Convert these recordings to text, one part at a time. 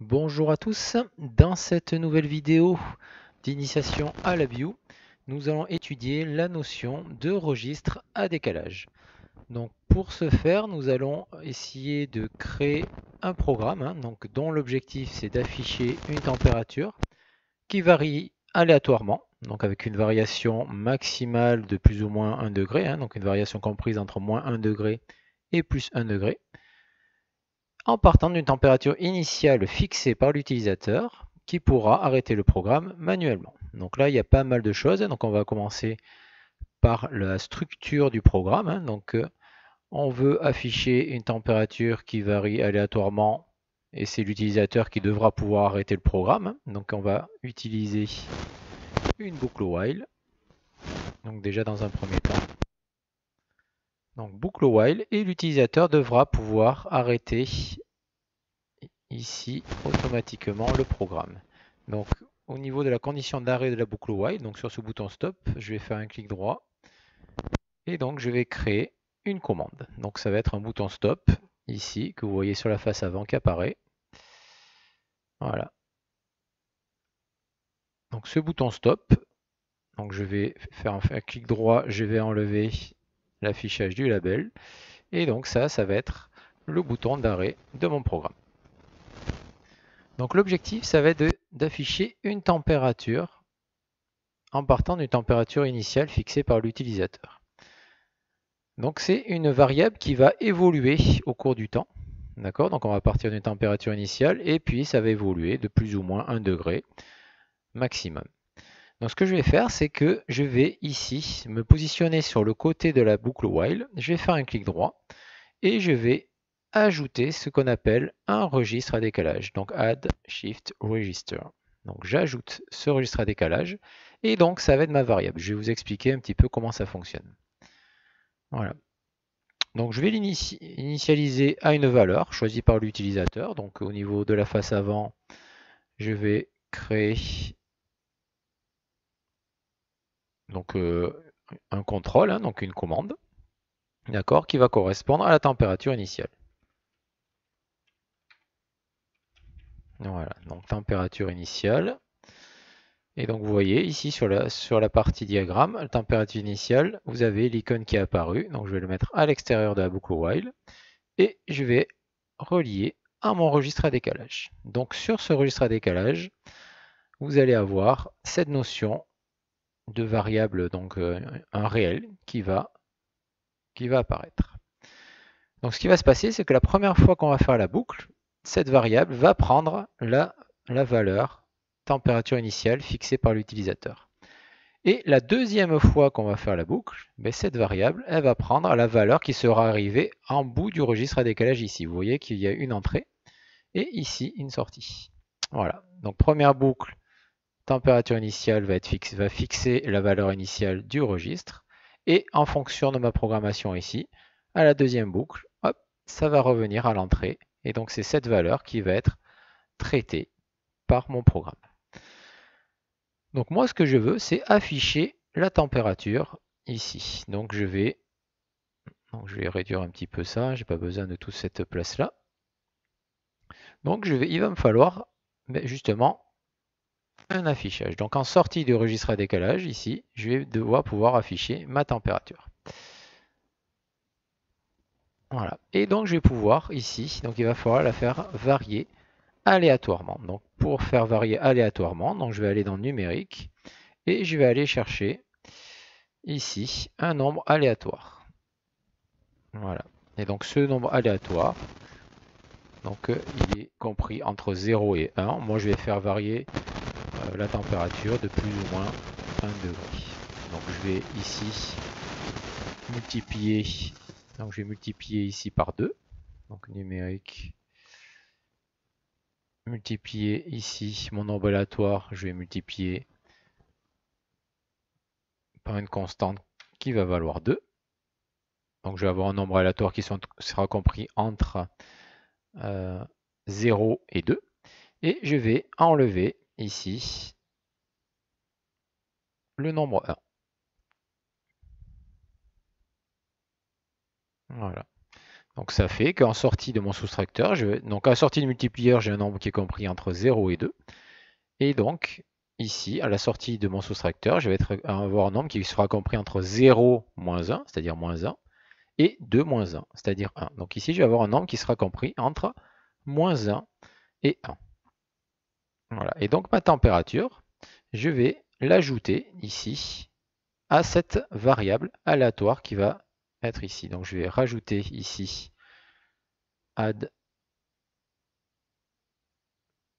Bonjour à tous, dans cette nouvelle vidéo d'initiation à la bio, nous allons étudier la notion de registre à décalage. Donc pour ce faire, nous allons essayer de créer un programme dont l'objectif c'est d'afficher une température qui varie aléatoirement, donc avec une variation maximale de plus ou moins 1 degré, donc une variation comprise entre moins 1 degré et plus 1 degré, en partant d'une température initiale fixée par l'utilisateur qui pourra arrêter le programme manuellement. Donc là, il y a pas mal de choses. Donc on va commencer par la structure du programme. Donc on veut afficher une température qui varie aléatoirement et c'est l'utilisateur qui devra pouvoir arrêter le programme. Donc on va utiliser une boucle while. Donc déjà dans un premier temps. Donc boucle while et l'utilisateur devra pouvoir arrêter ici automatiquement le programme. Donc au niveau de la condition d'arrêt de la boucle while, donc sur ce bouton stop, je vais faire un clic droit et donc je vais créer une commande. Donc ça va être un bouton stop ici que vous voyez sur la face avant qui apparaît. Voilà. Donc ce bouton stop, donc je vais faire un clic droit, je vais enlever l'affichage du label et donc ça va être le bouton d'arrêt de mon programme. Donc l'objectif, ça va être d'afficher une température en partant d'une température initiale fixée par l'utilisateur. Donc c'est une variable qui va évoluer au cours du temps. D'accord? Donc on va partir d'une température initiale et puis ça va évoluer de plus ou moins 1 degré maximum. Donc ce que je vais faire, c'est que je vais ici me positionner sur le côté de la boucle while. Je vais faire un clic droit et je vais ajouter ce qu'on appelle un registre à décalage. Donc add shift register. Donc j'ajoute ce registre à décalage et donc ça va être ma variable. Je vais vous expliquer un petit peu comment ça fonctionne. Voilà. Donc je vais l'initialiser à une valeur choisie par l'utilisateur. Donc au niveau de la face avant, je vais créer donc, un contrôle, donc une commande, d'accord, qui va correspondre à la température initiale. Voilà, donc température initiale. Et donc vous voyez ici sur la partie diagramme, la température initiale, vous avez l'icône qui est apparue. Donc je vais le mettre à l'extérieur de la boucle while. Et je vais relier à mon registre à décalage. Donc sur ce registre à décalage, vous allez avoir cette notion de variable, donc un réel qui va apparaître. Donc ce qui va se passer, c'est que la première fois qu'on va faire la boucle, cette variable va prendre la valeur température initiale fixée par l'utilisateur. Et la deuxième fois qu'on va faire la boucle, cette variable, elle va prendre la valeur qui sera arrivée en bout du registre à décalage ici. Vous voyez qu'il y a une entrée et ici une sortie. Voilà, donc première boucle, température initiale va fixer la valeur initiale du registre. Et en fonction de ma programmation ici, à la deuxième boucle, hop, ça va revenir à l'entrée. Et donc c'est cette valeur qui va être traitée par mon programme. Donc moi, ce que je veux, c'est afficher la température ici. Donc je vais réduire un petit peu ça. J'ai pas besoin de toute cette place-là. Donc il va me falloir justement un affichage. Donc en sortie du registre à décalage, ici, je vais devoir pouvoir afficher ma température. Voilà. Et donc je vais pouvoir ici, donc il va falloir la faire varier aléatoirement. Donc pour faire varier aléatoirement, donc je vais aller dans numérique et je vais aller chercher ici un nombre aléatoire. Voilà. Et donc ce nombre aléatoire, donc il est compris entre 0 et 1. Moi je vais faire varier la température de plus ou moins 1 degré. Donc je vais ici multiplier, donc je vais multiplier ici par 2. Donc numérique, multiplier ici mon nombre aléatoire, je vais multiplier par une constante qui va valoir 2. Donc je vais avoir un nombre aléatoire qui sera compris entre 0 et 2. Et je vais enlever ici le nombre 1. Voilà. Donc ça fait qu'en sortie de mon soustracteur, donc à sortie du multiplieur, j'ai un nombre qui est compris entre 0 et 2. Et donc ici, à la sortie de mon soustracteur, je vais avoir un nombre qui sera compris entre 0 moins 1, c'est-à-dire moins 1, et 2 moins 1, c'est-à-dire 1. Donc ici, je vais avoir un nombre qui sera compris entre moins 1 et 1. Voilà. Et donc ma température, je vais l'ajouter ici à cette variable aléatoire qui va être ici. Donc je vais rajouter ici add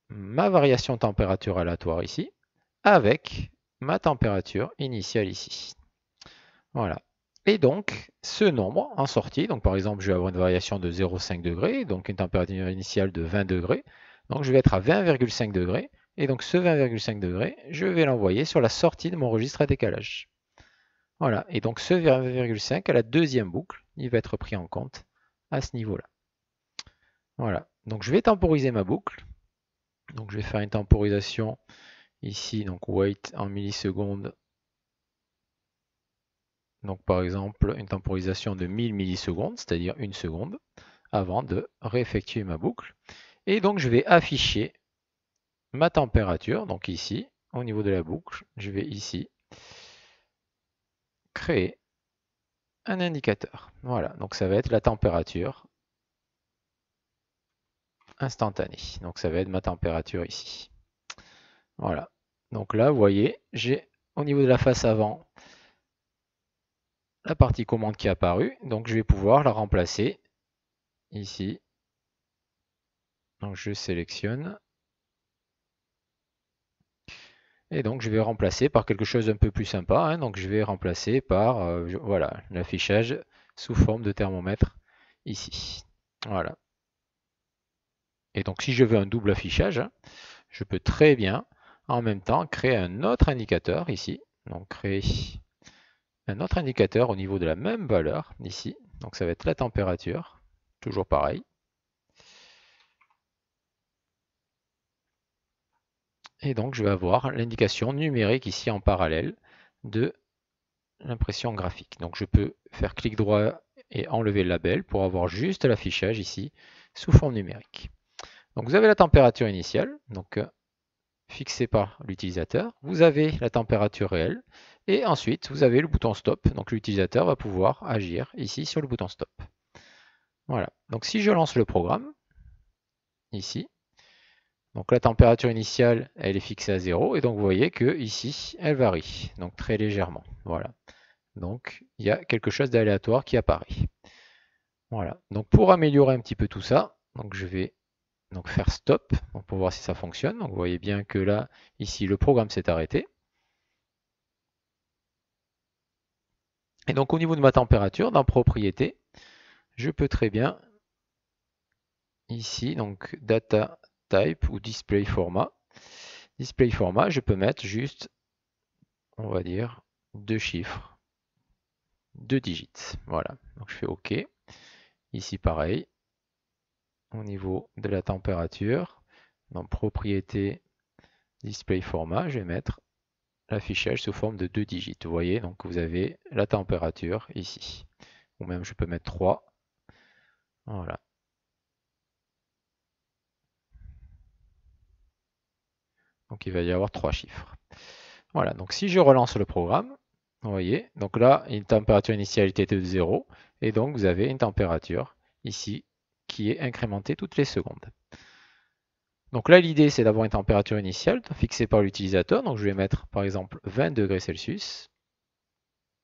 ma variation température aléatoire ici avec ma température initiale ici. Voilà. Et donc, ce nombre en sortie, donc par exemple, je vais avoir une variation de 0,5 degrés, donc une température initiale de 20 degrés. Donc je vais être à 20,5 degrés. Et donc ce 20,5 degrés, je vais l'envoyer sur la sortie de mon registre à décalage. Voilà. Et donc ce 20,5 à la deuxième boucle, il va être pris en compte à ce niveau-là. Voilà. Donc je vais temporiser ma boucle. Donc je vais faire une temporisation ici, donc wait en millisecondes. Donc par exemple, une temporisation de 1000 millisecondes, c'est-à-dire une seconde, avant de réeffectuer ma boucle. Et donc je vais afficher ma température, donc ici, au niveau de la boucle, je vais ici créer un indicateur. Voilà, donc ça va être la température instantanée. Donc ça va être ma température ici. Voilà, donc là, vous voyez, j'ai au niveau de la face avant la partie commande qui est apparue, donc je vais pouvoir la remplacer ici. Donc je sélectionne. Et donc je vais remplacer par quelque chose d'un peu plus sympa. Hein. Donc je vais remplacer par voilà, l'affichage sous forme de thermomètre ici. Voilà. Et donc si je veux un double affichage, hein, je peux très bien en même temps créer un autre indicateur ici. Donc créer un autre indicateur au niveau de la même valeur ici. Donc ça va être la température, toujours pareil. Et donc je vais avoir l'indication numérique ici en parallèle de l'impression graphique. Donc je peux faire clic droit et enlever le label pour avoir juste l'affichage ici sous forme numérique. Donc vous avez la température initiale, donc fixée par l'utilisateur. Vous avez la température réelle et ensuite vous avez le bouton stop. Donc l'utilisateur va pouvoir agir ici sur le bouton stop. Voilà. Donc si je lance le programme ici, donc la température initiale elle est fixée à 0 et donc vous voyez que ici elle varie donc très légèrement. Voilà. Donc, il y a quelque chose d'aléatoire qui apparaît. Voilà. Donc, pour améliorer un petit peu tout ça, donc je vais donc faire stop pour voir si ça fonctionne. Donc, vous voyez bien que là, ici, le programme s'est arrêté. Et donc, au niveau de ma température, dans propriétés, je peux très bien, ici, donc data type ou display format. Display format, je peux mettre juste, on va dire, 2 chiffres, 2 digits. Voilà. Donc, je fais OK. Ici, pareil. Au niveau de la température, dans propriété display format, je vais mettre l'affichage sous forme de 2 digits. Vous voyez, donc vous avez la température ici. Ou même je peux mettre 3. Voilà. Donc il va y avoir 3 chiffres. Voilà, donc si je relance le programme, vous voyez, donc là, une température initiale était de 0. Et donc vous avez une température ici qui est incrémentée toutes les secondes. Donc là, l'idée, c'est d'avoir une température initiale fixée par l'utilisateur. Donc je vais mettre, par exemple, 20 degrés Celsius.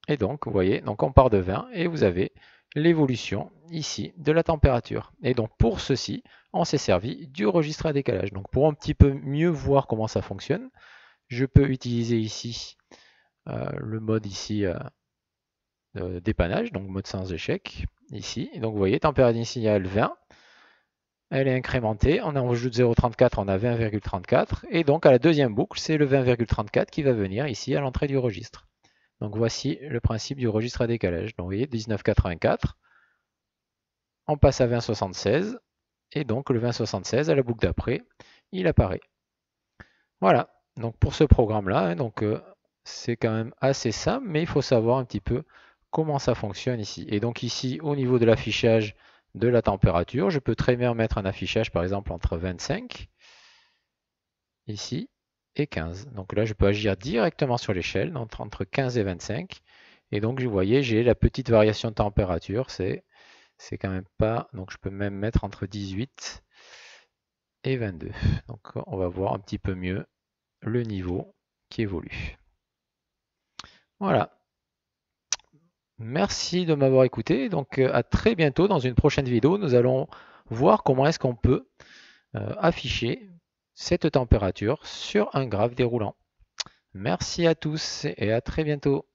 Et donc, vous voyez, donc on part de 20 et vous avez l'évolution ici de la température. Et donc, pour ceci, on s'est servi du registre à décalage. Donc, pour un petit peu mieux voir comment ça fonctionne, je peux utiliser ici le mode ici dépannage, donc mode sans échec, ici. Et donc, vous voyez, température initiale 20. Elle est incrémentée, on en rajoute 0,34, on a 20,34. Et donc à la deuxième boucle, c'est le 20,34 qui va venir ici à l'entrée du registre. Donc voici le principe du registre à décalage. Donc vous voyez, 19,84, on passe à 20,76, et donc le 20,76 à la boucle d'après, il apparaît. Voilà, donc pour ce programme-là, donc c'est quand même assez simple, mais il faut savoir un petit peu comment ça fonctionne ici. Et donc ici, au niveau de l'affichage de la température. Je peux très bien mettre un affichage par exemple entre 25 ici et 15. Donc là je peux agir directement sur l'échelle entre 15 et 25. Et donc vous voyez j'ai la petite variation de température, c'est quand même pas, donc je peux même mettre entre 18 et 22. Donc on va voir un petit peu mieux le niveau qui évolue. Voilà. Merci de m'avoir écouté. Donc à très bientôt dans une prochaine vidéo. Nous allons voir comment est-ce qu'on peut afficher cette température sur un graphe déroulant. Merci à tous et à très bientôt.